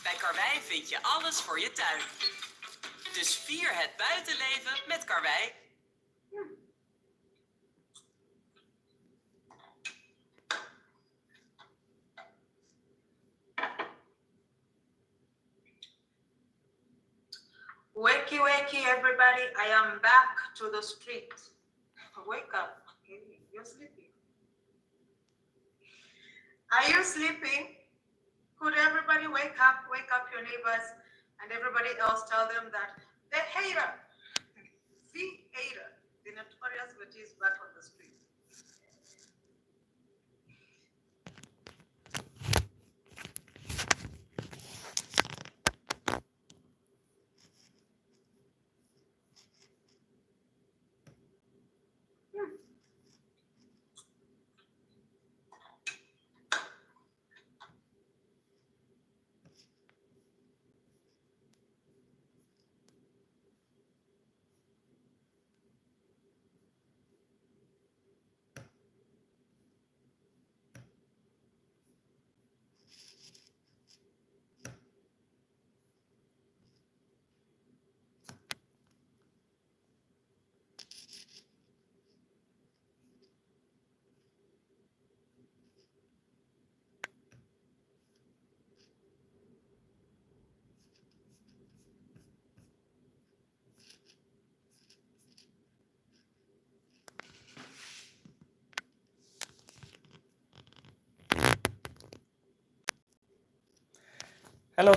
Bij Karwei vind je alles voor je tuin. Dus vier het buitenleven met Karwei. Wakey, wakey, everybody. I am back to the street. Wake up. Okay, you're sleeping. Are you sleeping? Could everybody wake up your neighbors, and everybody else tell them that the hater, the notorious Betty is back on the street.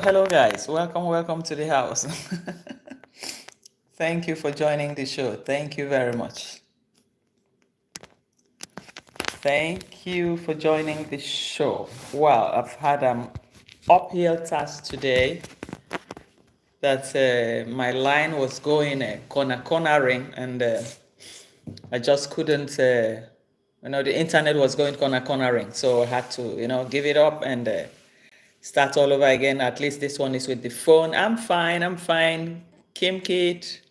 Hello guys, welcome to the house. Thank you for joining the show. Thank you very much. Thank you for joining the show. Wow, I've had an uphill task today. That my line was going cornering, and I just couldn't. The internet was going cornering, so I had to give it up and start all over again. At least this one is with the phone. I'm fine. Kim Kate,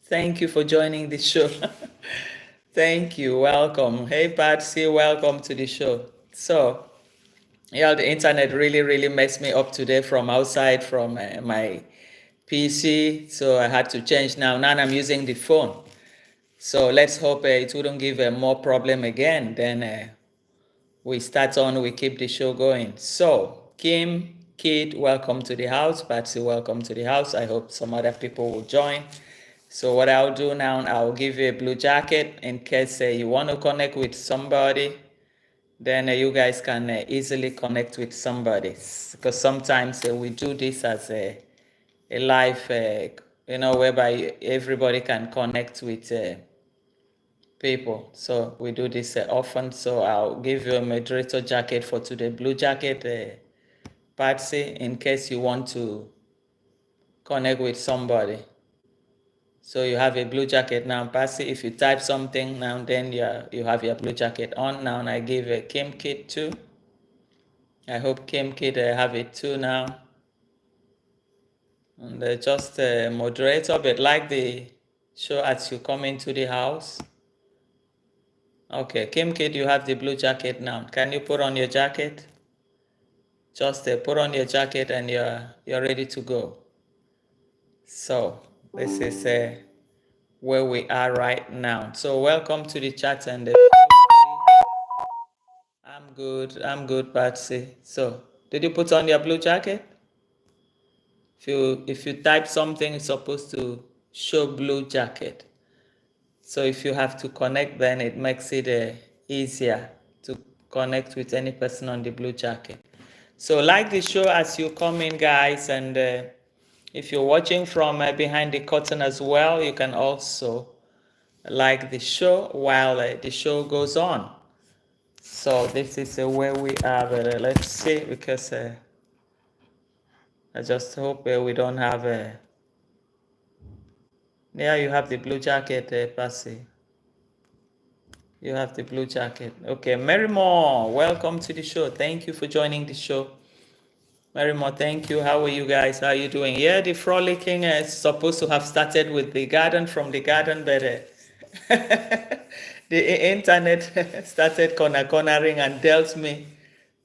thank you for joining the show. Thank you. Welcome. Hey, Patsy, welcome to the show. So, yeah, the internet really messed me up today from outside from my PC. So I had to change now. Now I'm using the phone. So let's hope it wouldn't give more problem again. Then we start on, we keep the show going. So, Kim, Kate, welcome to the house. Patsy, welcome to the house. I hope some other people will join. So what I'll do now, I'll give you a blue jacket in case you want to connect with somebody. Then you guys can easily connect with somebody. Because sometimes we do this as a live, whereby everybody can connect with people. So we do this often. So I'll give you a moderator jacket for today, blue jacket, Patsy, in case you want to connect with somebody. So you have a blue jacket now, Patsy. If you type something now, then you have your blue jacket on now. And I give a Kim Kit too. I hope Kim Kit have it too now. And just moderator, but like the show as you come into the house. Okay, Kim Kit, you have the blue jacket now. Can you put on your jacket? Just put on your jacket and you're ready to go. So this is where we are right now. So welcome to the chat and I'm good, Patsy. So did you put on your blue jacket? If you type something, it's supposed to show blue jacket. So if you have to connect, then it makes it easier to connect with any person on the blue jacket. So like the show as you come in, guys, and if you're watching from behind the curtain as well, you can also like the show while the show goes on. So this is where we are, but let's see, because I just hope we don't have yeah, you have the blue jacket, Passy. You have the blue jacket. Okay, Mary Moore, welcome to the show. Thank you for joining the show. Mary Moore, thank you. How are you guys? How are you doing? Yeah, the frolicking is supposed to have started with the garden, from the garden, but the internet started cornering and dealt me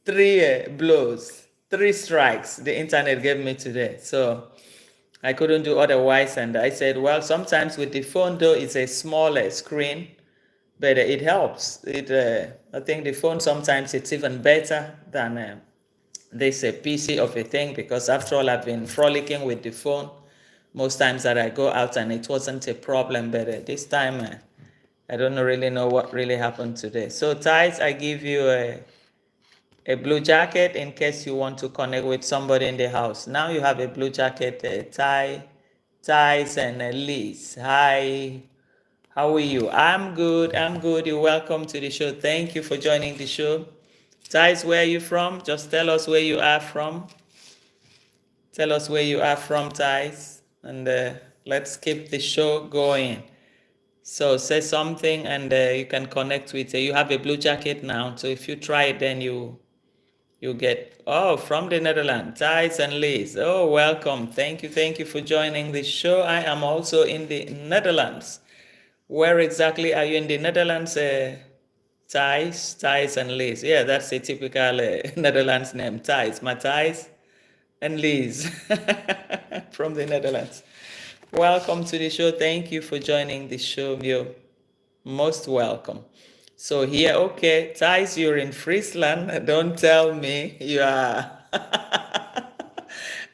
3 blows. 3 strikes the internet gave me today. So I couldn't do otherwise. And I said, well, sometimes with the phone, though, it's a smaller screen, but it helps. I think the phone sometimes it's even better than this PC of a thing, because after all, I've been frolicking with the phone most times that I go out, and it wasn't a problem. But this time, I don't really know what really happened today. So, Ties, I give you a blue jacket in case you want to connect with somebody in the house. Now you have a blue jacket, Ties, and Liz. Hi, how are you? I'm good. You're welcome to the show. Thank you for joining the show. Ties, where are you from? Just tell us where you are from. Tell us where you are from, Ties, and let's keep the show going. So say something, and you can connect with. You have a blue jacket now, so if you try it, then you get, oh, from the Netherlands, Thijs and Liz. Oh, welcome. Thank you for joining the show. I am also in the Netherlands. Where exactly are you in the Netherlands, Thijs and Liz? Yeah, that's a typical Netherlands name, Thijs. Matthijs and Liz from the Netherlands. Welcome to the show. Thank you for joining the show. You're most welcome. So here, okay, Thijs, you're in Friesland. Don't tell me you are.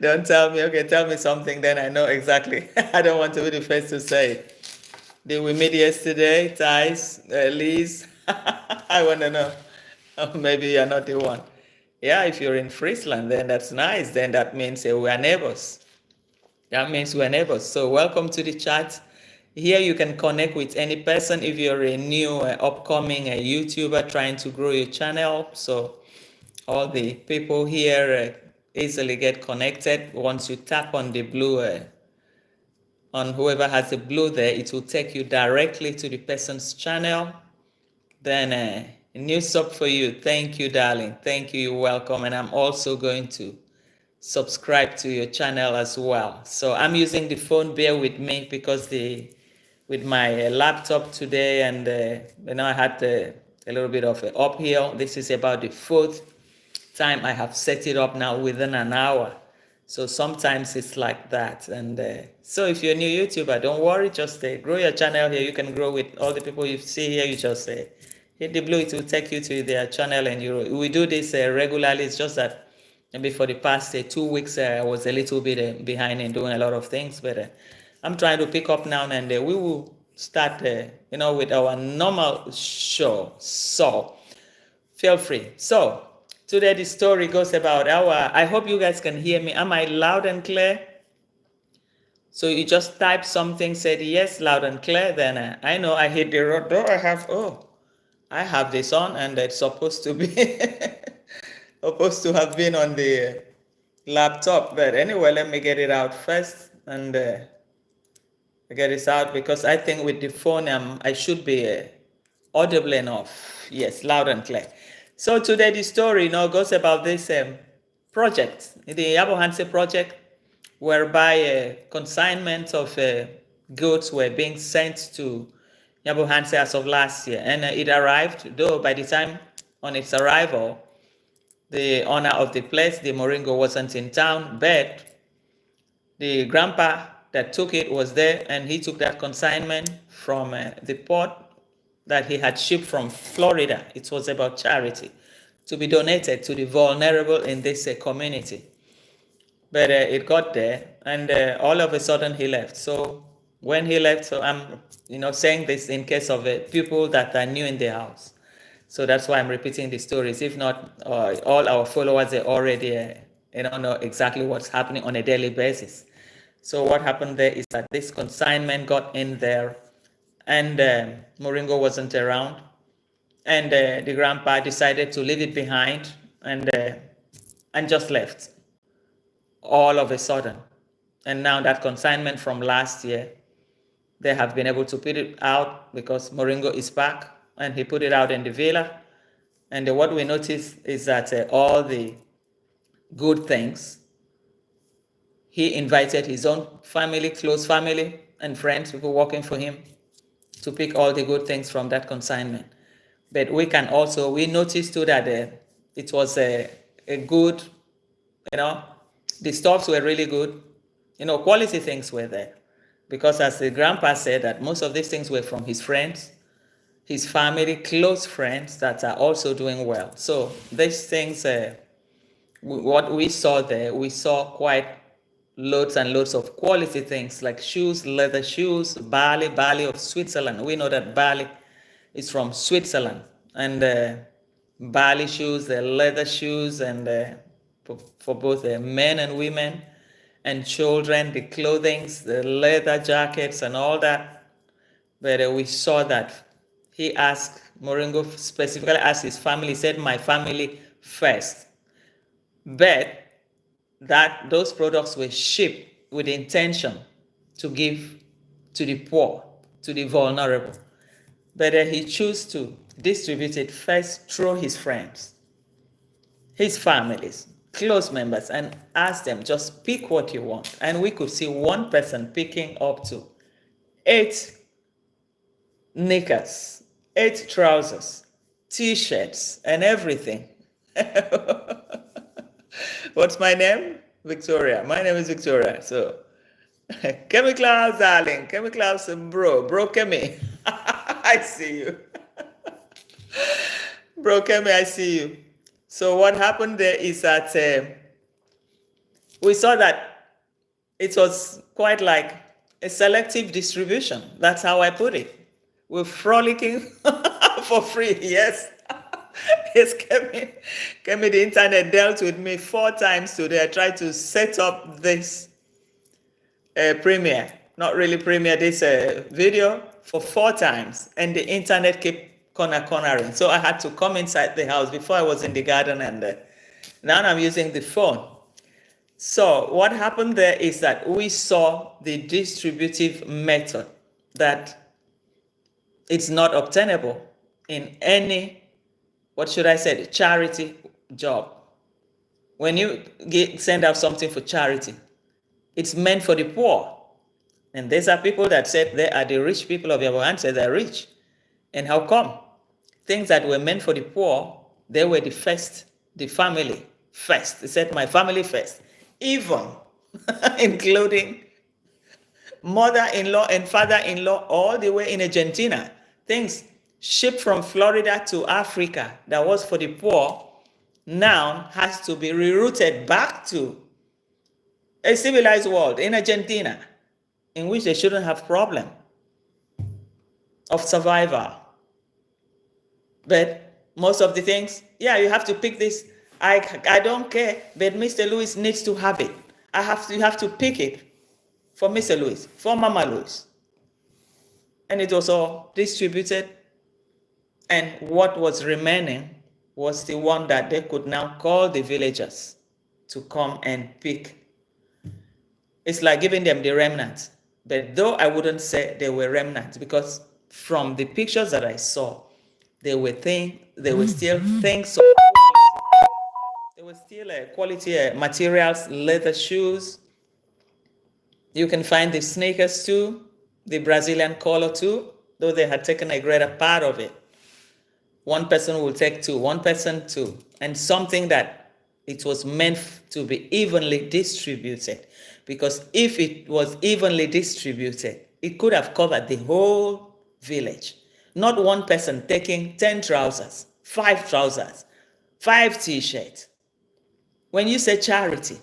Don't tell me. Okay, tell me something, then I know exactly. I don't want to be the first to say it. Did we meet yesterday, Thijs, Liz? I want to know. Maybe you're not the one. Yeah, if you're in Friesland, then that's nice. Then that means we are neighbors. That means we're neighbors. So welcome to the chat. Here you can connect with any person if you're a new upcoming YouTuber trying to grow your channel. So all the people here easily get connected. Once you tap on the blue, on whoever has the blue there, it will take you directly to the person's channel. Then a new sub for you. Thank you, darling. Thank you. You're welcome. And I'm also going to subscribe to your channel as well. So I'm using the phone, bear with me, because with my laptop today, and I had a little bit of an uphill. This is about the 4th time I have set it up now within an hour. So sometimes it's like that. And so if you're a new YouTuber, don't worry, just grow your channel here. You can grow with all the people you see here. You just hit the blue, it will take you to their channel, and we do this regularly. It's just that maybe for the past 2 weeks, I was a little bit behind in doing a lot of things, but I'm trying to pick up now, and we will start, with our normal show. So feel free. So today the story goes about I hope you guys can hear me. Am I loud and clear? So you just type something, said yes, loud and clear. Then I know I hit the road door. I have this on, and it's supposed to be supposed to have been on the laptop. But anyway, let me get it out first, and get this out, because I think with the phone I should be audible enough. Yes, loud and clear. So today the story goes about this project, the Yabohanse project, whereby consignment of goods were being sent to Yabohanse as of last year, and it arrived. Though by the time on its arrival, the owner of the place, the Moringo, wasn't in town, but the grandpa that took it was there, and he took that consignment from the port that he had shipped from Florida. It was about charity to be donated to the vulnerable in this community. But it got there, and all of a sudden he left. So when he left, so I'm saying this in case of people that are new in the house. So that's why I'm repeating the stories. If not, all our followers are already know exactly what's happening on a daily basis. So what happened there is that this consignment got in there, and Moringo wasn't around, and the grandpa decided to leave it behind, and just left all of a sudden. And now that consignment from last year, they have been able to put it out because Moringo is back, and he put it out in the villa. And what we noticed is that all the good things, he invited his own family, close family and friends, people working for him, to pick all the good things from that consignment. But we noticed too that it was a good You know, the stocks were really good. You know, quality things were there. Because as the grandpa said, that most of these things were from his friends, his family, close friends that are also doing well. So these things, what we saw there, we saw quite loads and loads of quality things like shoes, leather shoes, Bali of Switzerland. We know that Bali is from Switzerland. And Bali shoes, the leather shoes, and for both men and women and children, the clothing, the leather jackets and all that. But we saw that he asked, Moringo specifically asked his family, he said, my family first. But that those products were shipped with the intention to give to the poor, to the vulnerable. But he chose to distribute it first through his friends, his families, close members, and ask them, just pick what you want. And we could see one person picking up to 8 knickers, 8 trousers, t-shirts, and everything. What's my name? Victoria. My name is Victoria. So, Kemi Klaus, darling. Kemi Klaus, bro. Bro Kemi. I see you. Bro Kemi, I see you. So what happened there is that we saw that it was quite like a selective distribution. That's how I put it. We're frolicking for free, yes. Yes, Kemi, the internet dealt with me 4 times today. I tried to set up this premiere, not really premiere, this video for 4 times, and the internet kept cornering. So I had to come inside the house. Before I was in the garden, and now I'm using the phone. So what happened there is that we saw the distributive method, that it's not obtainable in any, what should I say, charity job. When you send out something for charity, it's meant for the poor. And these are people that said they are the rich people of your land, said they're rich. And how come? Things that were meant for the poor, they were the first, the family first. They said, my family first. Even including mother-in-law and father-in-law all the way in Argentina. Things shipped from Florida to Africa that was for the poor now has to be rerouted back to a civilized world in Argentina, in which they shouldn't have problem of survival. But most of the things, yeah, you have to pick this. I don't care, but Mr. Lewis needs to have it. You have to pick it for Mr. Lewis, for Mama Lewis. And it was all distributed. And what was remaining was the one that they could now call the villagers to come and pick. It's like giving them the remnants. But though I wouldn't say they were remnants, because from the pictures that I saw, they were still things of quality. They were still quality materials, leather shoes. You can find the sneakers too, the Brazilian color too, though they had taken a greater part of it. One person will take 2, one person 2, and something that it was meant to be evenly distributed. Because if it was evenly distributed, it could have covered the whole village. Not one person taking 10 trousers, 5 trousers, 5 t-shirts. When you say charity,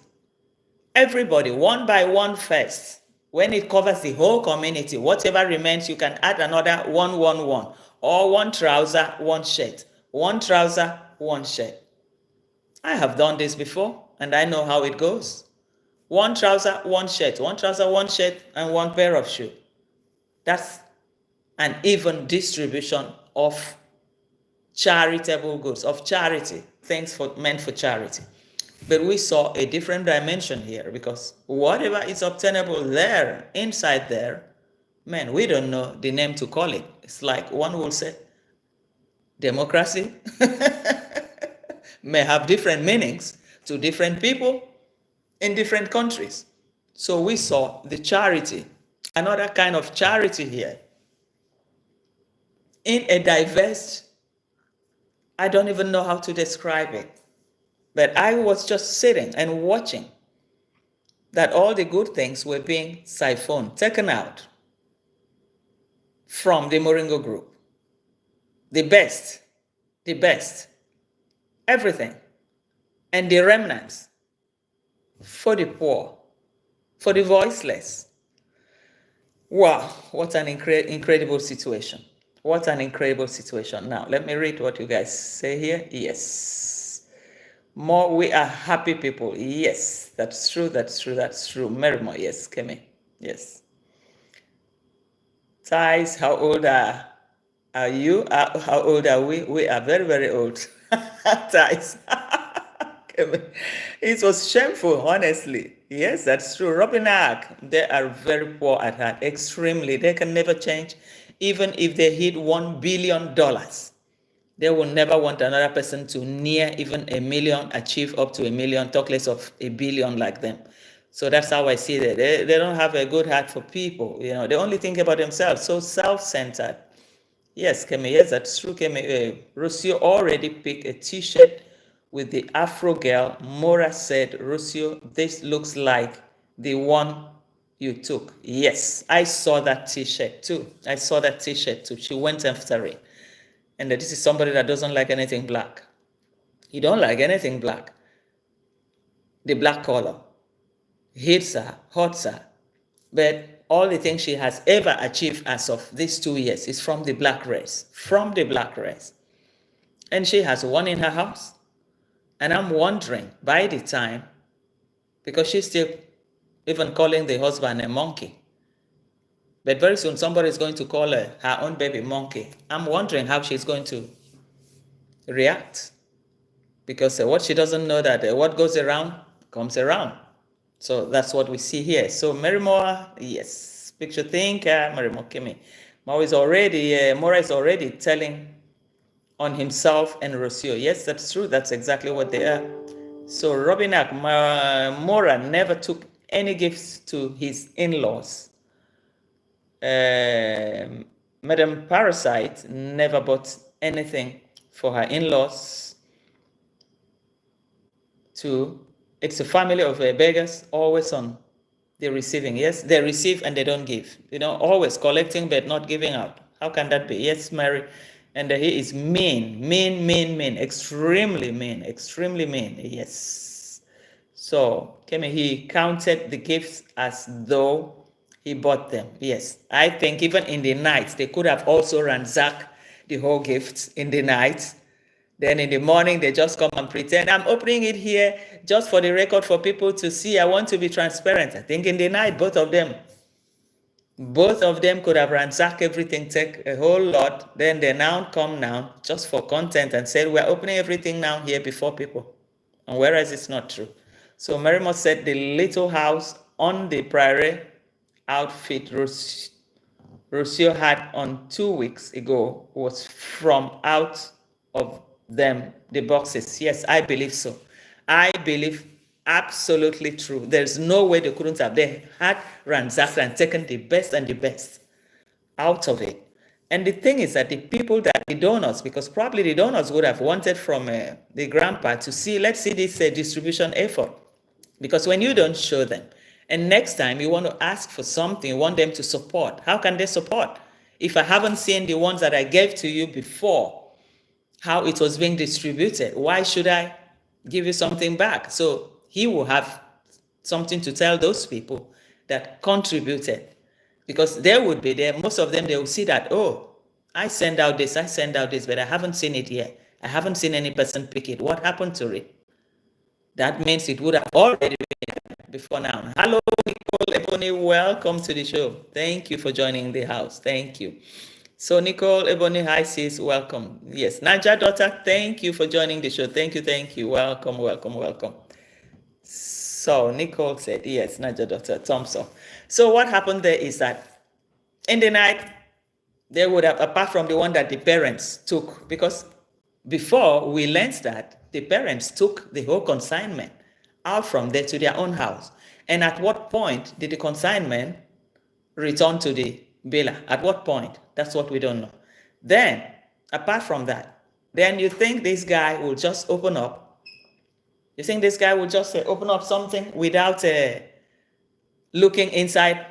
everybody, one by one first. When it covers the whole community, whatever remains, you can add another 1, 1, 1. Or 1 trouser, 1 shirt. 1 trouser, 1 shirt. I have done this before, and I know how it goes. 1 trouser, 1 shirt. 1 trouser, 1 shirt, and 1 pair of shoes. That's an even distribution of charitable goods, of charity, things meant for charity. But we saw a different dimension here, because whatever is obtainable there, inside there, man, we don't know the name to call it. It's like one will say, democracy may have different meanings to different people in different countries. So we saw the charity, another kind of charity here, in a diverse, I don't even know how to describe it. But I was just sitting and watching that all the good things were being siphoned, taken out from the Moringo group. The best, everything. And the remnants for the poor, for the voiceless. Wow, what an incredible situation. What an incredible situation. Now, let me read what you guys say here. Yes. More, we are happy people. Yes, that's true, that's true, that's true. Merimo, yes, Kemi. Yes. Thais, how old are you? How old are we? We are very, very old. Thais. It was shameful, honestly. Yes, that's true. Robin Ark, they are very poor at heart, extremely. They can never change. Even if they hit $1 billion, they will never want another person to near even a million, achieve up to a million, talk less of a billion like them. So that's how I see that. They don't have a good heart for people. You know, they only think about themselves, so self-centered. Yes, Kemi, yes, that's true, Kemi. Rocio already picked a t-shirt with the Afro girl. Mora said, Rocio, this looks like the one you took. Yes, I saw that t-shirt too. I saw that t-shirt too. She went after it. And this is somebody that doesn't like anything black. He don't like anything black. The black color hits her, hurts her. But all the things she has ever achieved as of these 2 years is from the black race. From the black race. And she has one in her house. And I'm wondering, by the time, because she's still even calling the husband a monkey. But very soon somebody is going to call her own baby monkey. I'm wondering how she's going to react. Because what she doesn't know that what goes around comes around. So that's what we see here. So Mora, yes, picture thinker, Mora Kimi. Mora is already telling on himself and Rocio. Yes, that's true. That's exactly what they are. So Robinak, Mora never took any gifts to his in-laws. Madam Parasite never bought anything for her in-laws. It's a family of beggars, always on the receiving. Yes, they receive and they don't give. You know, always collecting but not giving out. How can that be? Yes, Mary. And he is mean, extremely mean. Yes. So, he counted the gifts as though he bought them. Yes. I think even in the night, they could have also ransacked the whole gifts in the night. Then in the morning, they just come and pretend. I'm opening it here just for the record for people to see. I want to be transparent. I think in the night, both of them could have ransacked everything, take a whole lot. Then they come now just for content and said, we're opening everything now here before people. And whereas it's not true. So Merimo said the little house on the prairie outfit Rocio had on 2 weeks ago was from out of them, the boxes. Yes, I believe so. I believe absolutely true. There's no way they couldn't have. They had ransacked and taken the best and the best out of it. And the thing is that the people that the donors, because probably the donors would have wanted from the grandpa to see, let's see this distribution effort. Because when you don't show them, and next time you want to ask for something, you want them to support. How can they support? If I haven't seen the ones that I gave to you before, how it was being distributed, why should I give you something back? So he will have something to tell those people that contributed, because they would be there. Most of them, they will see that, oh, I send out this, but I haven't seen it yet. I haven't seen any person pick it. What happened to it? That means it would have already been before now. Hello, Nicole Ebony, welcome to the show. Thank you for joining the house. Thank you. So Nicole Ebony, hi sis, welcome. Yes, Naja daughter, thank you for joining the show. Thank you. Welcome. So Nicole said, yes, Naja daughter, Thompson. So what happened there is that in the night, they would have, apart from the one that the parents took, because before we learned that the parents took the whole consignment out from there to their own house. And at what point did the consignment return to the bailer? At what point? That's what we don't know. Then, apart from that, then you think this guy will just open up You think this guy would just open up something without looking inside,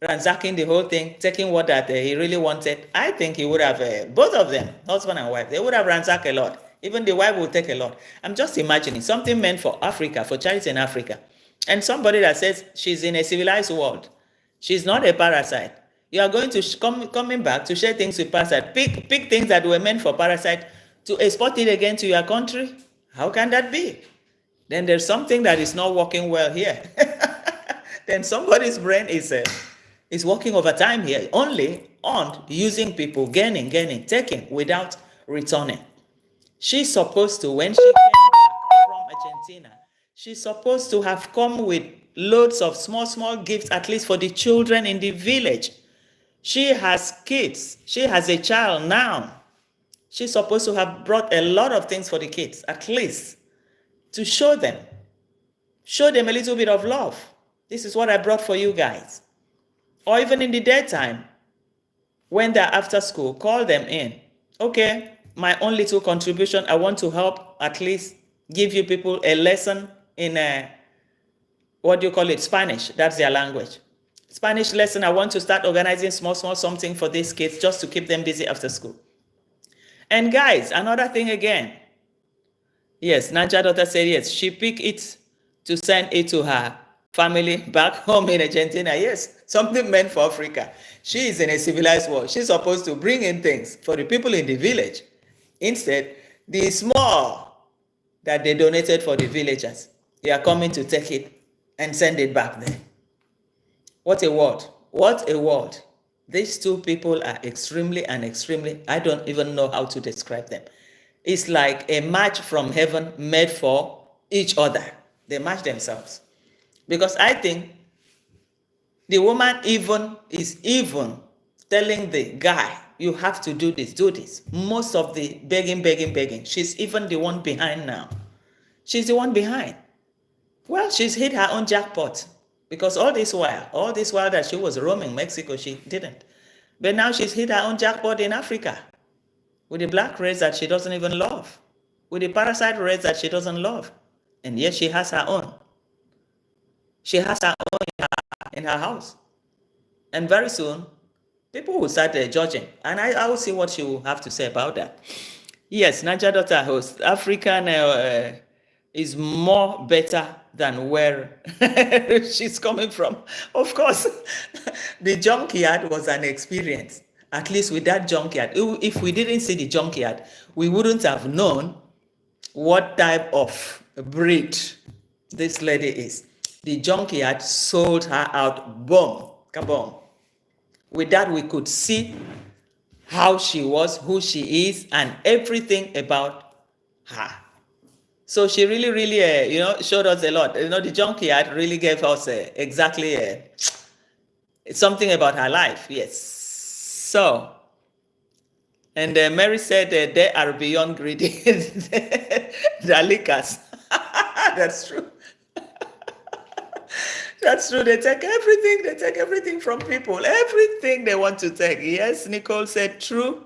ransacking the whole thing, taking what that he really wanted? I think he would have, both of them, husband and wife, they would have ransacked a lot. Even the wife would take a lot. I'm just imagining something meant for Africa, for charity in Africa. And somebody that says she's in a civilized world. She's not a parasite. You are going to coming back to share things with parasite. Pick things that were meant for parasite to export it again to your country. How can that be? Then there's something that is not working well here. Then somebody's brain is working overtime here, only on using people, gaining, taking without returning. She's supposed to, when she came back from Argentina, she's supposed to have come with loads of small gifts, at least for the children in the village. She has kids. She has a child now. She's supposed to have brought a lot of things for the kids, at least, to show them a little bit of love. This is what I brought for you guys. Or even in the daytime, when they're after school, call them in. Okay, my own little contribution, I want to help at least give you people a lesson in what do you call it? Spanish. That's their language. Spanish lesson. I want to start organizing small something for these kids just to keep them busy after school. And guys, another thing again. Yes, Nanja daughter said yes. She picked it to send it to her family back home in Argentina. Yes, something meant for Africa. She is in a civilized world. She's supposed to bring in things for the people in the village. Instead, the small that they donated for the villagers, they are coming to take it and send it back there. What a world. What a world. These two people are extremely, I don't even know how to describe them. It's like a match from heaven made for each other. They match themselves. Because I think the woman is even telling the guy, you have to do this, do this. Most of the begging. She's even the one behind now. She's the one behind. Well, she's hit her own jackpot. Because all this while that she was roaming Mexico, she didn't. But now she's hit her own jackpot in Africa. With the black race that she doesn't even love. With the parasite race that she doesn't love. And yet she has her own. She has her own in her house. And very soon, people will start judging. And I will see what she will have to say about that. Yes, Niger daughter host. African is more better than where she's coming from. Of course, the junkyard was an experience. At least with that junkyard. If we didn't see the junkyard, we wouldn't have known what type of breed this lady is. The junkyard sold her out, boom, kaboom. With that, we could see how she was, who she is, and everything about her. So she really, showed us a lot. The junkyard really gave us exactly something about her life. Yes. So, and Mary said they are beyond greedy. They're lickers. That's true. That's true. They take everything. They take everything from people. Everything they want to take. Yes, Nicole said true.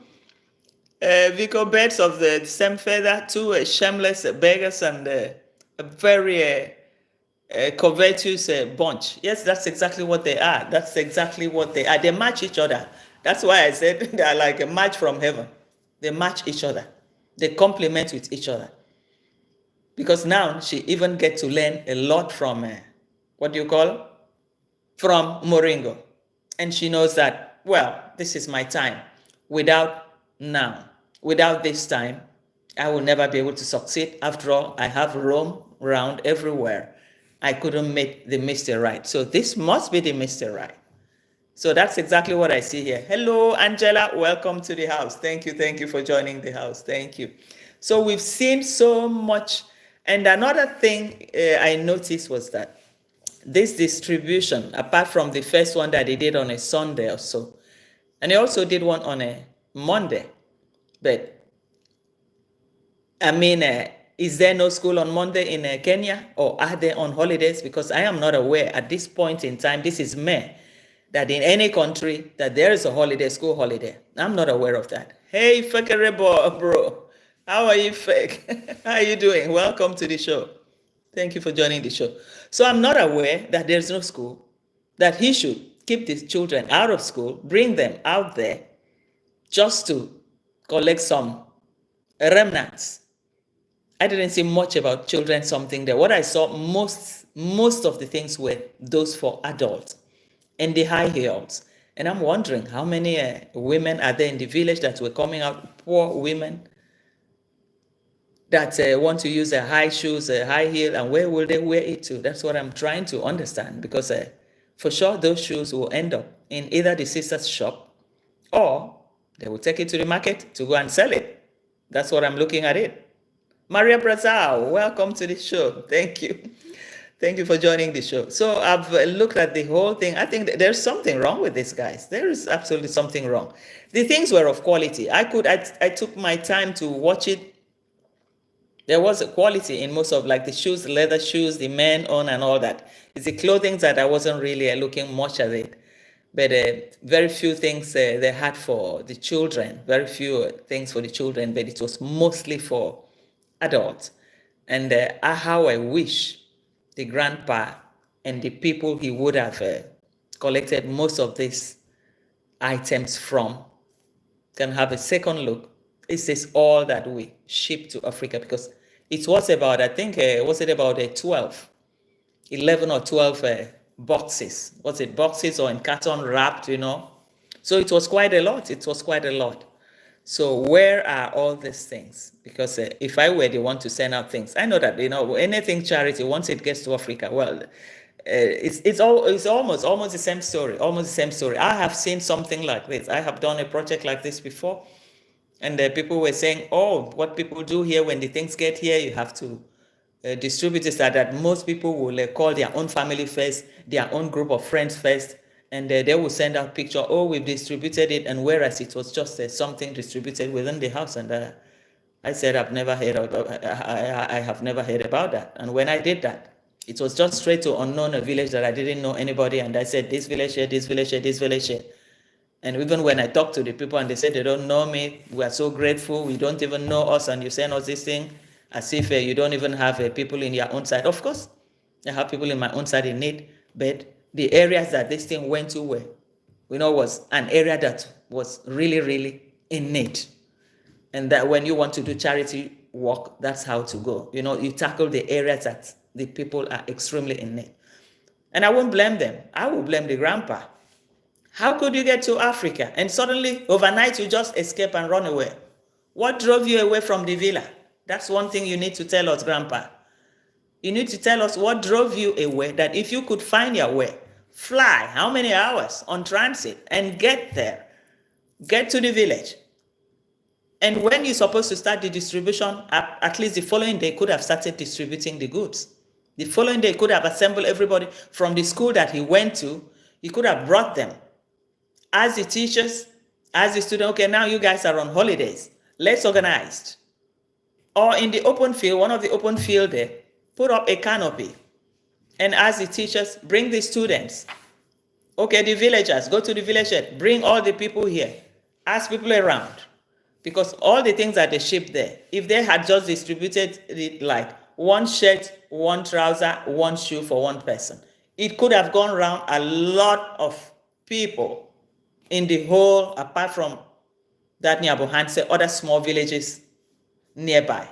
Vico, birds of the same feather, two shameless beggars and a very covetous bunch. Yes, that's exactly what they are. That's exactly what they are. They match each other. That's why I said they are like a match from heaven. They match each other. They complement with each other. Because now she even gets to learn a lot from, from Moringo. And she knows that, well, this is my time. Without this time, I will never be able to succeed. After all, I have roam around everywhere. I couldn't make the Mr. Right. So this must be the Mr. Right. So that's exactly what I see here. Hello, Angela. Welcome to the house. Thank you for joining the house. Thank you. So we've seen so much. And another thing I noticed was that this distribution, apart from the first one that they did on a Sunday or so, and they also did one on a Monday. But, is there no school on Monday in Kenya? Or are they on holidays? Because I am not aware at this point in time, this is May, that in any country that there is a holiday, school holiday. I'm not aware of that. Hey, Fekere bro. How are you, Fake? How are you doing? Welcome to the show. Thank you for joining the show. So I'm not aware that there's no school, that he should keep these children out of school, bring them out there just to collect some remnants. I didn't see much about children something there. What I saw, most of the things were those for adults and the high heels. And I'm wondering how many women are there in the village that were coming out, poor women that want to use a high shoes, a high heel, and where will they wear it to? That's what I'm trying to understand, because for sure those shoes will end up in either the sister's shop or they will take it to the market to go and sell it. That's what I'm looking at it. Maria Brazil, welcome to the show. Thank you. Thank you for joining the show. So I've looked at the whole thing. I think there's something wrong with these guys. There is absolutely something wrong. The things were of quality. I took my time to watch it. There was a quality in most of, like, the shoes, leather shoes, the men on and all that. It's the clothing that I wasn't really looking much at it. But very few things they had for the children, very few things for the children, but it was mostly for adults. And how I wish the grandpa and the people he would have collected most of these items from can have a second look. This is all that we ship to Africa, because it was about, I think, was it about 11 or 12 boxes? Was it boxes or in carton wrapped, So it was quite a lot. It was quite a lot. So where are all these things? Because if I were the one to send out things, I know that, anything charity, once it gets to Africa, well, it's almost the same story, almost the same story. I have seen something like this. I have done a project like this before. And people were saying, oh, what people do here when the things get here, you have to distribute it, that most people will call their own family first, their own group of friends first, and they will send out picture, oh, we've distributed it, and whereas it was just something distributed within the house. And I said, I have never heard about that. And when I did that, it was just straight to unknown village that I didn't know anybody, and I said, this village here, this village here, this village here. And even when I talk to the people and they say they don't know me, we are so grateful, we don't even know us, and you send us this thing as if you don't even have people in your own side. Of course, I have people in my own side in need, but the areas that this thing went to was an area that was really, really in need. And that when you want to do charity work, that's how to go. You tackle the areas that the people are extremely in need. And I won't blame them. I will blame the grandpa. How could you get to Africa and suddenly overnight you just escape and run away? What drove you away from the villa? That's one thing you need to tell us, Grandpa. You need to tell us what drove you away, that if you could find your way, fly how many hours on transit and get there, get to the village. And when you're supposed to start the distribution, at least the following day could have started distributing the goods. The following day could have assembled everybody from the school that he went to. He could have brought them. As the teachers, as the students, okay, now you guys are on holidays. Let's organize. Or in the open field, one of the open field there, put up a canopy. And as the teachers, bring the students. Okay, the villagers, go to the village, bring all the people here. Ask people around. Because all the things that they ship there, if they had just distributed it like one shirt, one trouser, one shoe for one person, it could have gone around a lot of people in the whole, apart from that Nyabohanse, other small villages nearby.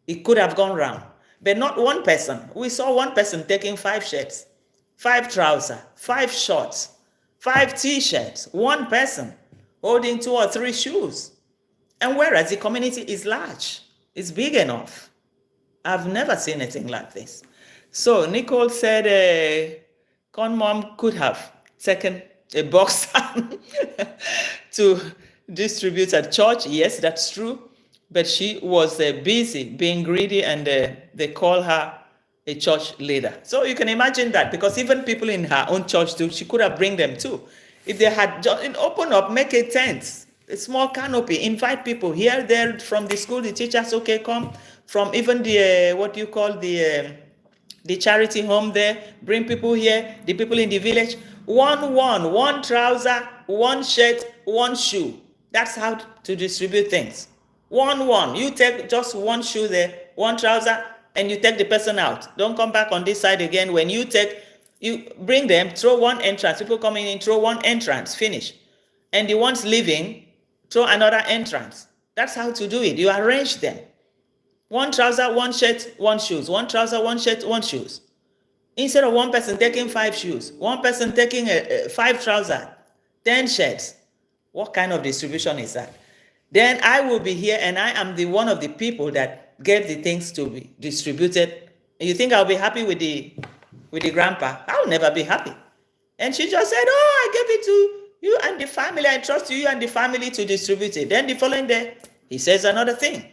It could have gone round, but not one person. We saw one person taking 5 shirts, 5 trousers, 5 shorts, 5 t-shirts, one person holding 2 or 3 shoes. And whereas the community is large, it's big enough. I've never seen anything like this. So Nicole said Con Mom could have taken a box to distribute at church. Yes, that's true. But she was busy being greedy, and they call her a church leader. So you can imagine that, because even people in her own church too, she could have bring them too. If they had just open up, make a tent, a small canopy, invite people here, there, from the school, the teachers, okay, come. From even the, the charity home there, bring people here, the people in the village. One trouser, one shirt, one shoe. That's how to distribute things. One. You take just one shoe there, one trouser, and you take the person out. Don't come back on this side again. When you bring them, throw one entrance. People coming in, throw one entrance, finish. And the ones leaving, throw another entrance. That's how to do it. You arrange them. One trouser, one shirt, one shoes. One trouser, one shirt, one shoes. Instead of one person taking 5 shoes, one person taking 5 trousers, 10 shirts. What kind of distribution is that? Then I will be here, and I am one of the people that gave the things to be distributed. You think I'll be happy with the grandpa? I'll never be happy. And she just said, "Oh, I gave it to you and the family. I trust you and the family to distribute it." Then the following day, he says another thing.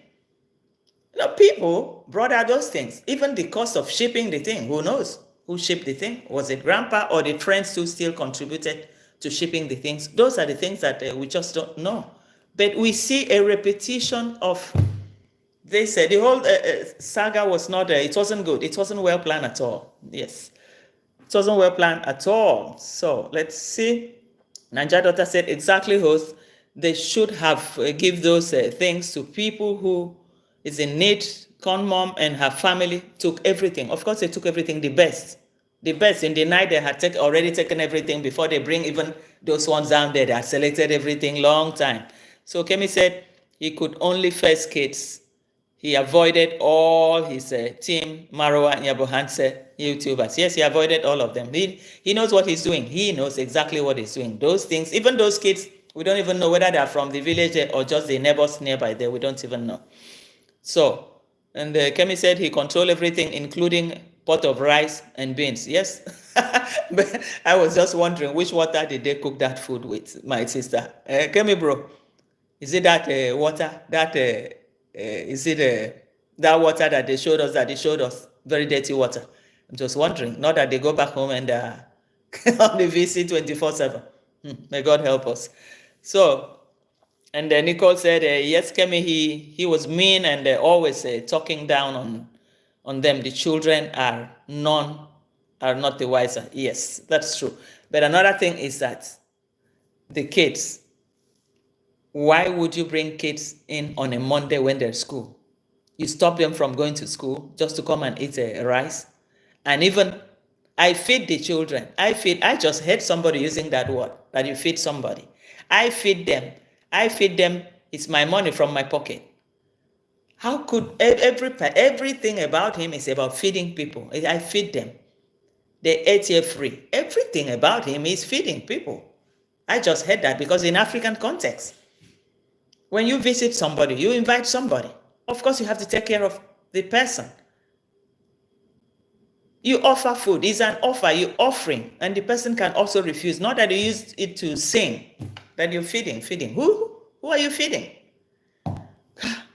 People brought out those things. Even the cost of shipping the thing, who knows who shipped the thing? Was it grandpa or the friends who still contributed to shipping the things? Those are the things that we just don't know. But we see a repetition of this. The whole saga was not, it wasn't good. It wasn't well planned at all. Yes. It wasn't well planned at all. So let's see. Nanja daughter said, exactly, host. They should have give those things to people who is in need. Con mom and her family took everything. Of course, they took everything, the best. The best. In the night, they had already taken everything before they bring even those ones down there. They had selected everything long time. So Kemi said he could only first kids. He avoided all his team, Marwa and Yabohanse YouTubers. Yes, he avoided all of them. He knows what he's doing. He knows exactly what he's doing. Those things, even those kids, we don't even know whether they are from the village or just the neighbors nearby there. We don't even know. So, and Kemi said he controlled everything, including pot of rice and beans. Yes, but I was just wondering which water did they cook that food with, my sister. Kemi bro, is it that water? That is it that water that they showed us? Very dirty water. I'm just wondering. Not that they go back home and on the VC 24/7. May God help us. So. And Nicole said, yes, Kemi, he was mean and always talking down on them. The children are not the wiser. Yes, that's true. But another thing is that the kids, why would you bring kids in on a Monday when they're at school? You stop them from going to school just to come and eat rice. And even I feed the children. I just heard somebody using that word, that you feed somebody. I feed them. It's my money from my pocket. How could everything about him is about feeding people? I feed them. They ate here free. Everything about him is feeding people. I just heard that because in African context, when you visit somebody, you invite somebody. Of course, you have to take care of the person. You offer food. It's an offer. You're offering, and the person can also refuse. Not that you use it to sing. That you're feeding. Who are you feeding?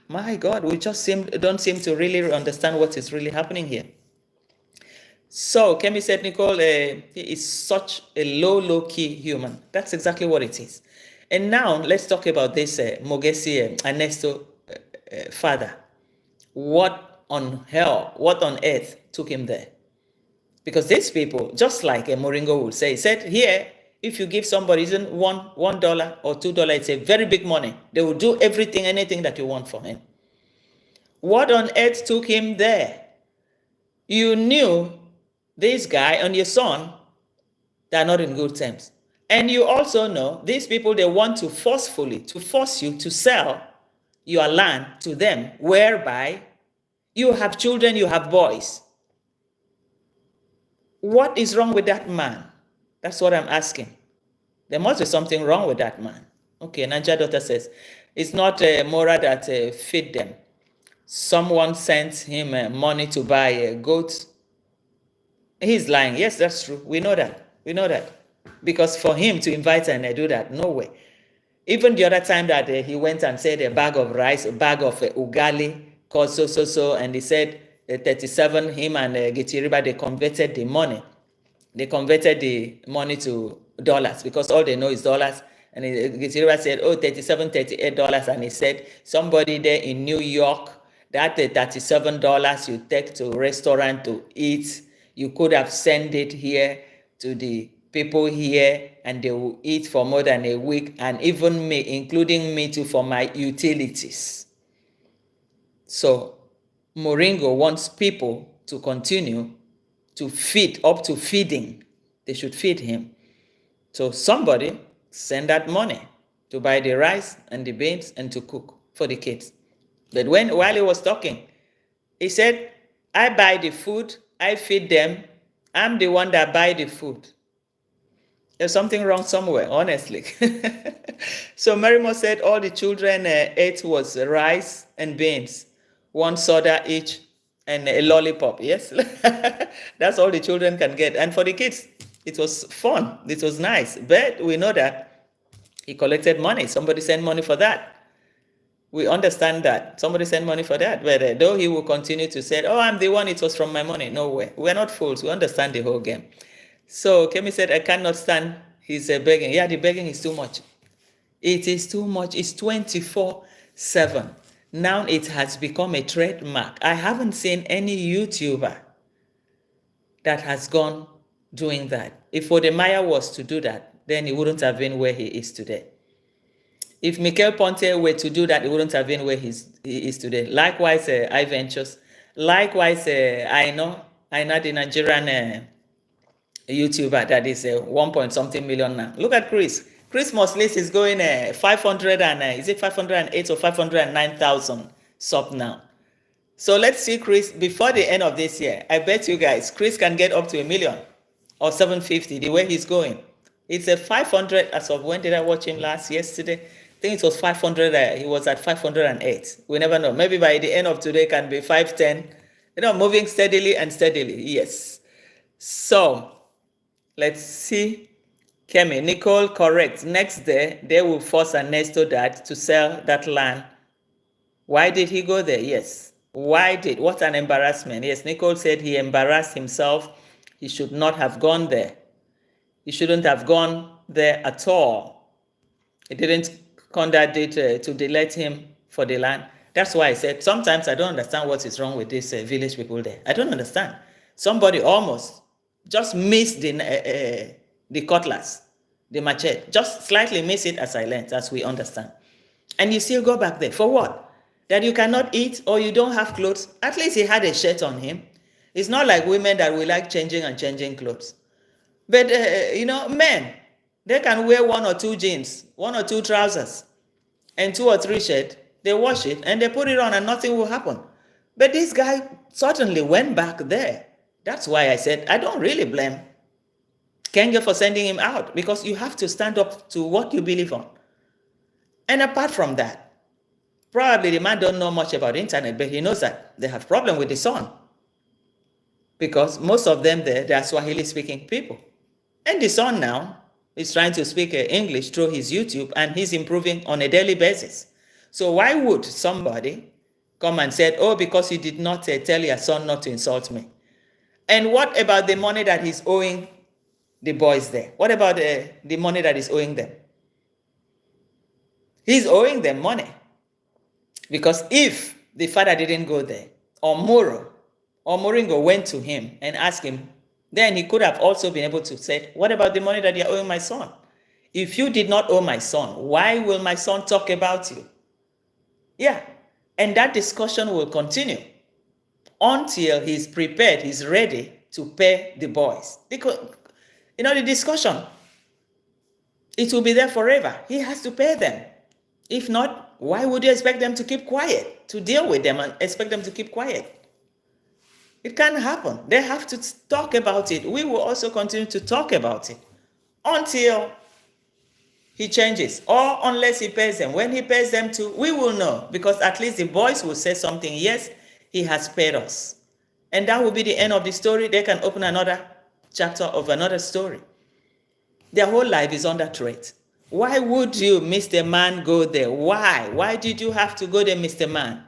My God, we just don't seem to really understand what is really happening here. So Kemi said, Nicole, he is such a low-key human. That's exactly what it is. And now let's talk about this Mogesi Ernesto father. What on earth took him there? Because these people, just like Moringo would say, said here, if you give somebody even $1 or $2, it's a very big money. They will do everything, anything that you want for him. What on earth took him there? You knew this guy and your son, they're not in good terms. And you also know these people, they want to force you to sell your land to them, whereby you have children, you have boys. What is wrong with that man? That's what I'm asking. There must be something wrong with that man. Okay, Nanja daughter says, it's not Mora that feed them. Someone sent him money to buy a goat. He's lying. Yes, that's true. We know that. Because for him to invite and do that, no way. Even the other time that he went and said a bag of rice, a bag of ugali, called so, and he said 37, him and Getiriba, they converted the money. They converted the money to dollars because all they know is dollars. And Getiriba said, $37, $38. And he said, somebody there in New York, that $37 you take to a restaurant to eat, you could have sent it here to the people here and they will eat for more than a week, and even me, including me too, for my utilities. So Moringo wants people to continue to feed, up to feeding. They should feed him. So somebody send that money to buy the rice and the beans and to cook for the kids. But while he was talking, he said, I buy the food, I feed them, I'm the one that buy the food. There's something wrong somewhere, honestly. So Merimo said all the children ate was rice and beans, one soda each, and a lollipop. Yes, that's all the children can get. And for the kids, it was fun. It was nice. But we know that he collected money. Somebody sent money for that. We understand that. Somebody sent money for that. But though he will continue to say, oh, I'm the one, it was from my money. No way. We're not fools. We understand the whole game. So Kemi said, I cannot stand his begging. Yeah, the begging is too much. It is too much. It's 24/7. Now it has become a trademark. I haven't seen any YouTuber that has gone doing that. If Odemaya was to do that, then he wouldn't have been where he is today. If Mikel Ponte were to do that, he wouldn't have been where he is today. Likewise, iVentures. Likewise, I know the Nigerian YouTuber that is 1 point something million now. Look at Chris. Chris Moslis is going 500 and is it 508 or 509,000 sub now. So let's see Chris before the end of this year. I bet you guys Chris can get up to 1 million or 750 the way he's going. It's a 500 as of when did I watch him last? Yesterday. I think it was 500. He was at 508. We never know. Maybe by the end of today can be 510. You know, moving steadily and steadily. Yes. So let's see. Kemi, Nicole, correct. Next day, they will force Ernesto that to sell that land. Why did he go there? Yes. What an embarrassment. Yes, Nicole said he embarrassed himself. He should not have gone there. He shouldn't have gone there at all. It didn't conduct it to delete him for the land. That's why I said, sometimes I don't understand what is wrong with these village people there. I don't understand. Somebody almost just missed the cutlass, the machete, just slightly miss it as I learned, as we understand. And you still go back there. For what? That you cannot eat or you don't have clothes? At least he had a shirt on him. It's not like women that we like changing clothes. But, men, they can wear 1 or 2 jeans, 1 or 2 trousers, and 2 or 3 shirts. They wash it and they put it on and nothing will happen. But this guy certainly went back there. That's why I said I don't really blame Kenge for sending him out, because you have to stand up to what you believe on. And apart from that, probably the man don't know much about internet, but he knows that they have problem with the son. Because most of them there, they are Swahili-speaking people. And the son now is trying to speak English through his YouTube, and he's improving on a daily basis. So why would somebody come and say, oh, because you did not tell your son not to insult me? And what about the money that he's owing the boys there? What about the money that he's owing them? He's owing them money. Because if the father didn't go there, or Moringo went to him and asked him, then he could have also been able to say, what about the money that you're owing my son? If you did not owe my son, why will my son talk about you? Yeah, and that discussion will continue until he's prepared, he's ready to pay the boys. Because, the discussion, it will be there forever. He has to pay them. If not, why would you expect them to keep quiet, to deal with them and expect them to keep quiet? It can't happen. They have to talk about it. We will also continue to talk about it until he changes, or unless he pays them. When he pays them too, we will know, because at least the boys will say something. Yes, he has paid us. And that will be the end of the story. They can open another chapter of another story. Their whole life is under threat. Why would you, Mr. Man, go there? Why? Why did you have to go there, Mr. Man?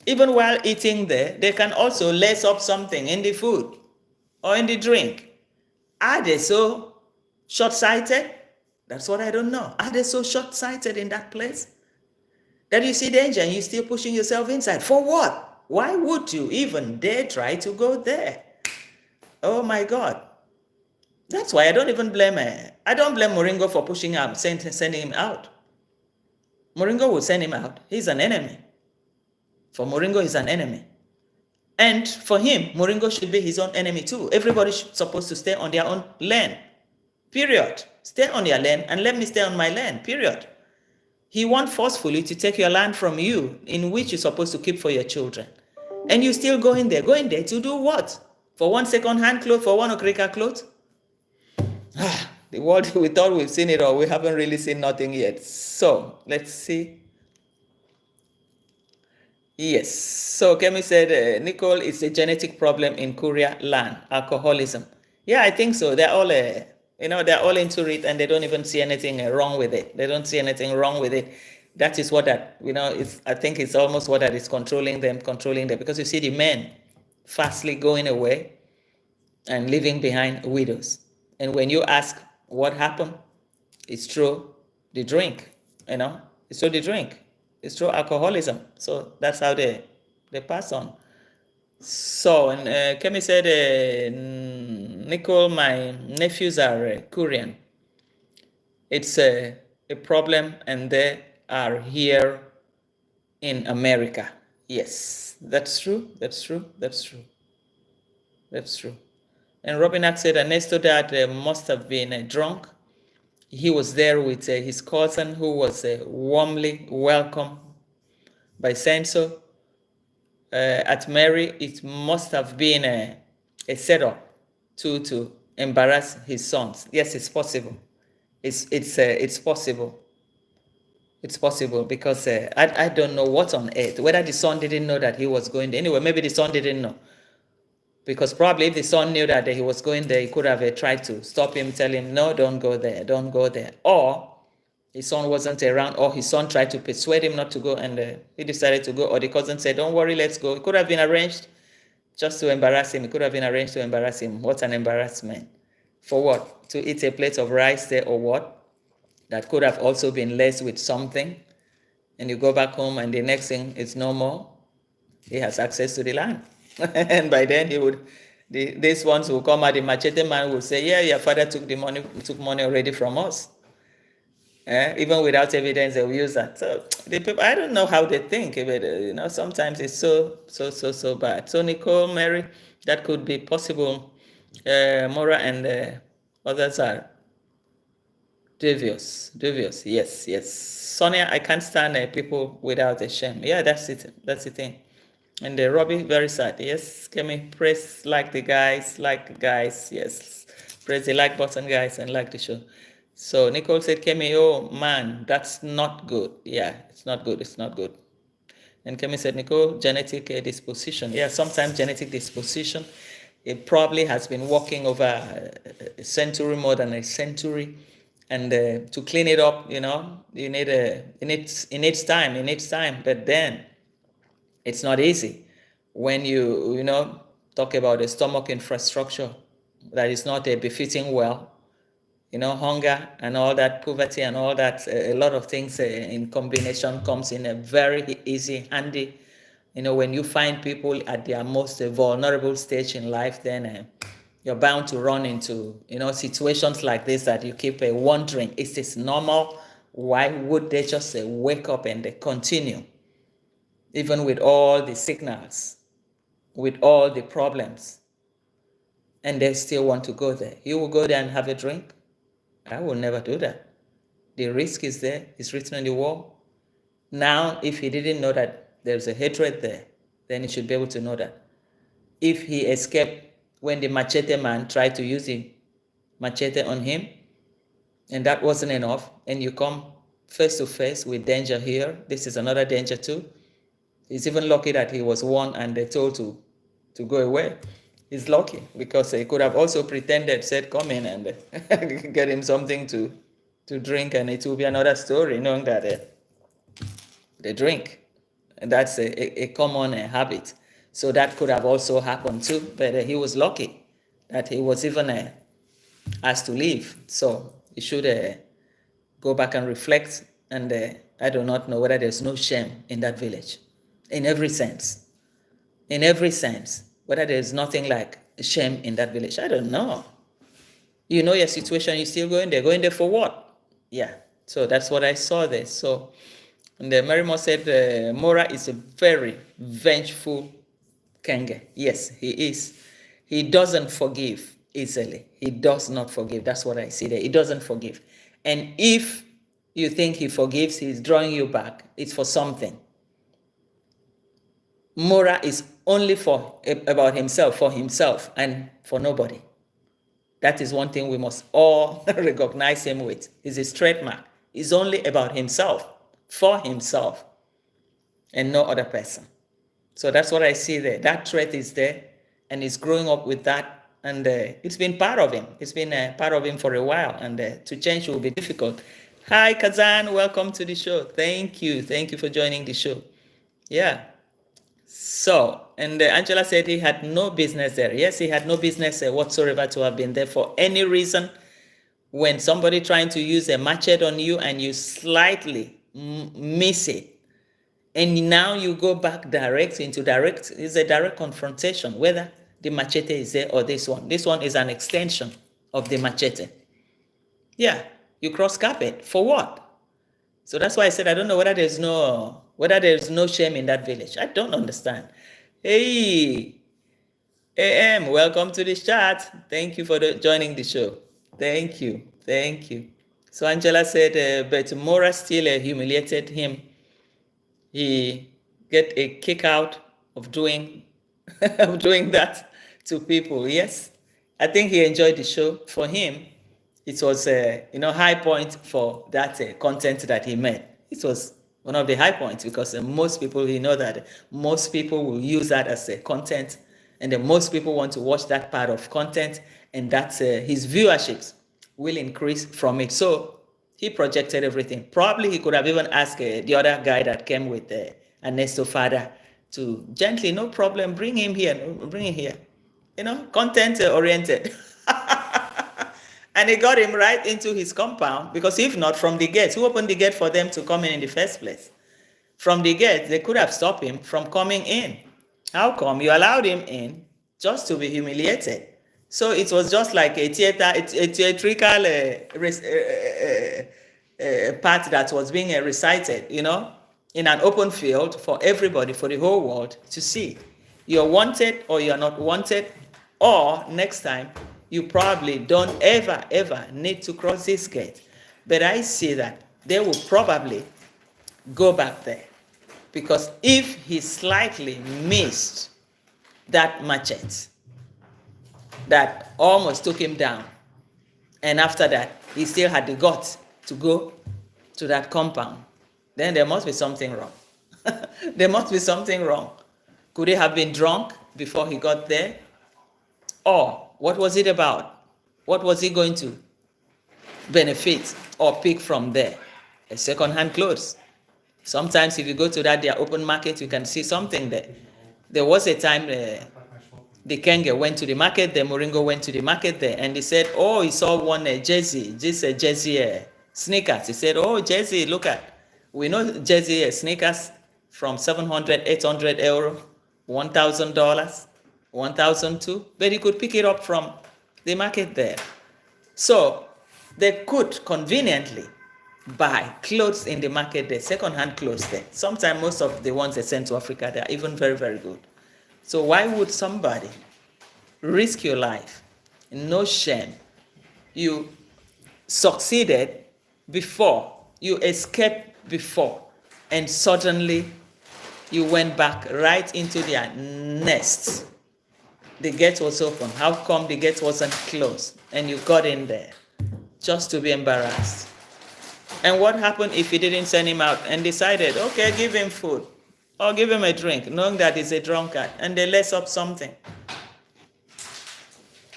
Even while eating there, they can also lace up something in the food or in the drink. Are they so short-sighted? That's what I don't know. Are they so short-sighted in that place that you see danger and you're still pushing yourself inside? For what? Why would you even dare try to go there? Oh my God. That's why I don't even blame her. I don't blame Moringo for pushing him, sending him out. Moringo will send him out. He's an enemy. For Moringo, he's an enemy. And for him, Moringo should be his own enemy too. Everybody's supposed to stay on their own land. Period. Stay on your land and let me stay on my land. Period. He wants forcefully to take your land from you, in which you're supposed to keep for your children. And you still go in there. Go in there to do what? For one second-hand cloth, for one Okrika cloth? The world, we thought we've seen it all. We haven't really seen nothing yet. So, let's see. Yes. So, Kemi said, Nicole, it's a genetic problem in Korea land, alcoholism. Yeah, I think so. They're all, they're all into it and they don't even see anything wrong with it. They don't see anything wrong with it. That is what that, I think it's almost what that is controlling them. Because you see the men fastly going away and leaving behind widows. And when you ask what happened, it's through the drink, it's through the drink. It's through alcoholism. So that's how they pass on. So, and Kemi said, Nicole, my nephews are Korean. It's a problem and they are here in America. Yes, that's true. And Robinak said Ernesto dad must have been drunk. He was there with his cousin who was warmly welcomed by Senso. At Mary, it must have been a setup to embarrass his sons. Yes, it's possible. It's possible. It's possible because I don't know what on earth, whether the son didn't know that he was going there. Anyway, maybe the son didn't know. Because probably if the son knew that he was going there, he could have tried to stop him, tell him, no, don't go there. Or his son wasn't around, or his son tried to persuade him not to go, and he decided to go, or the cousin said, don't worry, let's go. It could have been arranged just to embarrass him. What an embarrassment. For what? To eat a plate of rice there or what? That could have also been laced with something. And you go back home and the next thing is no more. He has access to the land. And by then these ones will come out, the machete man will say, yeah, your father took money already from us. Even without evidence, they will use that. So the people, I don't know how they think, but sometimes it's so bad. So Nicole, Mary, that could be possible. Mora and others are devious. Yes. Sonia, I can't stand people without a shame. Yeah, that's it. That's the thing. And Robbie, very sad. Yes, Kemi, press like the guys. Yes, press the like button, guys, and like the show. So Nicole said, Kemi, oh man, that's not good. Yeah, it's not good. And Kemi said, Nicole, genetic disposition. Yeah, sometimes genetic disposition, it probably has been working over a century, more than a century. And to clean it up, you need it needs time. But then it's not easy when you talk about the stomach infrastructure that is not befitting well. Hunger and all that, poverty and all that, a lot of things in combination comes in a very easy, handy. When you find people at their most vulnerable stage in life, then you're bound to run into, situations like this that you keep wondering, is this normal? Why would they just wake up and continue? Even with all the signals, with all the problems, and they still want to go there. You will go there and have a drink? I will never do that. The risk is there. It's written on the wall. Now, if he didn't know that there's a hatred there, then he should be able to know that. If he escaped when the machete man tried to use the machete on him, and that wasn't enough, and you come face to face with danger here, this is another danger too. He's even lucky that he was warned and they told to go away. He's lucky because he could have also pretended, said, come in and get him something to drink, and it will be another story, knowing that they drink. And that's a common habit. So that could have also happened too, but he was lucky that he was even asked to leave. So he should go back and reflect, and I do not know whether there's no shame in that village. In every sense, whether there's nothing like shame in that village, I don't know. You know your situation, you're still going there for what? Yeah, so that's what I saw there. So, and Marimo said, Mora is a very vengeful Kenge. Yes, he is. He doesn't forgive easily. He does not forgive. That's what I see there. He doesn't forgive. And if you think he forgives, he's drawing you back, it's for something. Mora is only about himself, for himself, and for nobody. That is one thing we must all recognize him with. It's his trademark. It's only about himself, for himself, and no other person. So that's what I see there. That trait is there, and he's growing up with that, and it's been part of him. It's been part of him for a while, and to change will be difficult. Hi, Kazan. Welcome to the show. Thank you. Thank you for joining the show. Yeah. So, and Angela said he had no business there. Yes, he had no business whatsoever to have been there for any reason. When somebody trying to use a machete on you and you slightly miss it, and now you go back direct into direct, it's a direct confrontation, whether the machete is there or this one. This one is an extension of the machete. Yeah, you cross carpet for what? So that's why I said I don't know whether there's no shame in that village. I don't understand. Hey, AM, welcome to the chat. Thank you for joining the show. Thank you. Thank you. So Angela said, but Mora still humiliated him. He get a kick out of doing of doing that to people. Yes, I think he enjoyed the show. For him, it was a high point for that content that he made. It was one of the high points because most people, that most people will use that as a content, and then most people want to watch that part of content, and that's his viewerships will increase from it. So he projected everything. Probably he could have even asked the other guy that came with Ernesto Fada to gently, no problem, bring him here, content oriented. And he got him right into his compound, because if not, from the gate, who opened the gate for them to come in the first place? From the gate, they could have stopped him from coming in. How come you allowed him in just to be humiliated? So it was just like a theatrical part that was being recited, in an open field for everybody, for the whole world to see. You're wanted or you're not wanted, or next time, you probably don't ever need to cross this gate. But I see that they will probably go back there, because if he slightly missed that machete that almost took him down, and after that he still had the guts to go to that compound, then there must be something wrong. There must be something wrong. Could he have been drunk before he got there? Or what was it about? What was he going to benefit or pick from there? A second-hand clothes. Sometimes if you go to their open market, you can see something there. There was a time the Kenge went to the market, the Moringo went to the market there, and he said, oh, he saw one jersey sneakers. He said, oh, jersey, look at, we know jersey sneakers from 700, 800 euro, $1,000. 1,002, but he could pick it up from the market there. So they could conveniently buy clothes in the market there, second-hand clothes there. Sometimes most of the ones they send to Africa, they are even very, very good. So why would somebody risk your life? No shame. You succeeded before, you escaped before, and suddenly you went back right into their nest. The gate was open. How come the gate wasn't closed? And you got in there just to be embarrassed. And what happened if he didn't send him out and decided, okay, give him food or give him a drink, knowing that he's a drunkard, and they lace up something?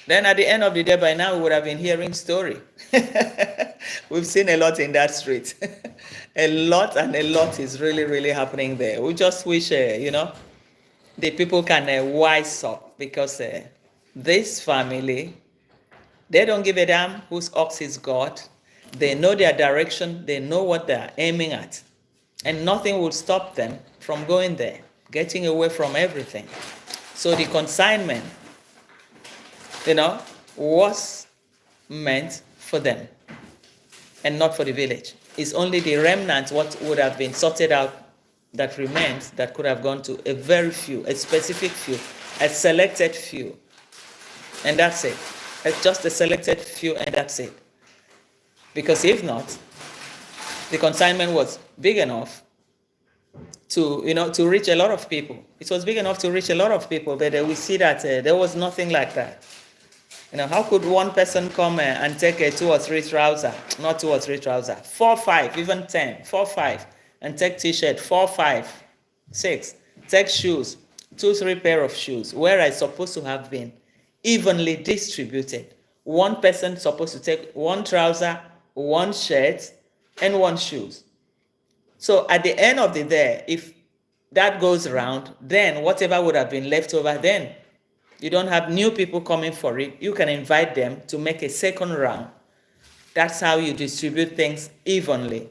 Then at the end of the day, by now we would have been hearing story. We've seen a lot in that street. A lot is really, really happening there. We just wish, the people can wise up, because this family, they don't give a damn whose ox is God. They know their direction. They know what they're aiming at. And nothing will stop them from going there, getting away from everything. So the consignment, was meant for them and not for the village. It's only the remnant what would have been sorted out that remains that could have gone to a very few, a specific few, a selected few, and that's it. It's just a selected few, and that's it. Because if not, the consignment was big enough to, to reach a lot of people. It was big enough to reach a lot of people, but we see that there was nothing like that. How could one person come and take a 2 or 3 trousers, not 2 or 3 trousers, 4, 5, even 10, 4, 5, and take t-shirt, 4, 5, 6, take shoes, 2, 3 pair of shoes, where it's supposed to have been evenly distributed. One person supposed to take 1 trouser, 1 shirt, and 1 shoes. So at the end of the day, if that goes around, then whatever would have been left over, then you don't have new people coming for it. You can invite them to make a second round. That's how you distribute things evenly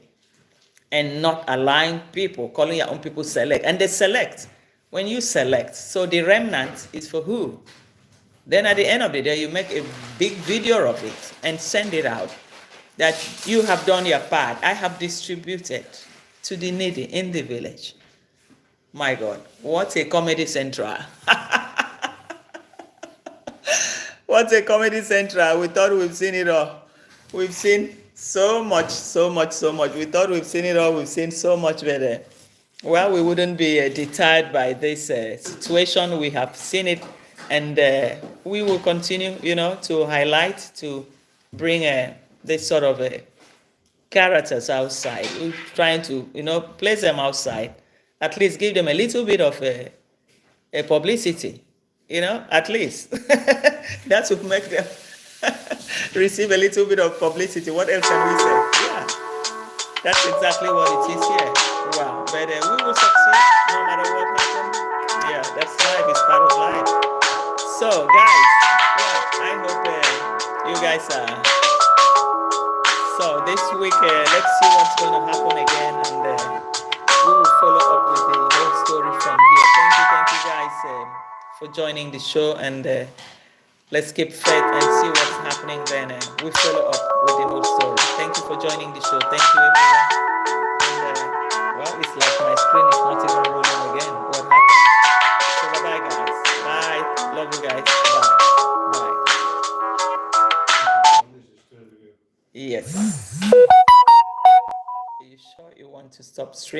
and not allowing people, calling your own people select. And they select. When you select, so the remnant is for who? Then at the end of the day, you make a big video of it and send it out. That you have done your part. I have distributed to the needy in the village. My God, what a Comedy Central. What a Comedy Central. We thought we've seen it all. We've seen so much. We thought we've seen it all. We've seen so much better. Well, we wouldn't be deterred by this situation. We have seen it, and we will continue, to highlight, to bring this sort of characters outside. We're trying to, place them outside. At least give them a little bit of a publicity. At least. That would make them receive a little bit of publicity. What else can we say? Yeah, that's exactly what it is here. Wow. But we will succeed no matter what happens. Yeah, that's life. It's part of life. So, guys, I hope you guys are. So, this week, let's see what's going to happen again. And we will follow up with the whole story from here. Thank you guys for joining the show, and let's keep faith and see what's happening. Then we follow up with the whole story. Thank you for joining the show. Thank you, everyone. And it's like my screen is not even rolling again. What happened? So bye guys. Bye. Love you guys. Bye. Yes. Are you sure you want to stop streaming?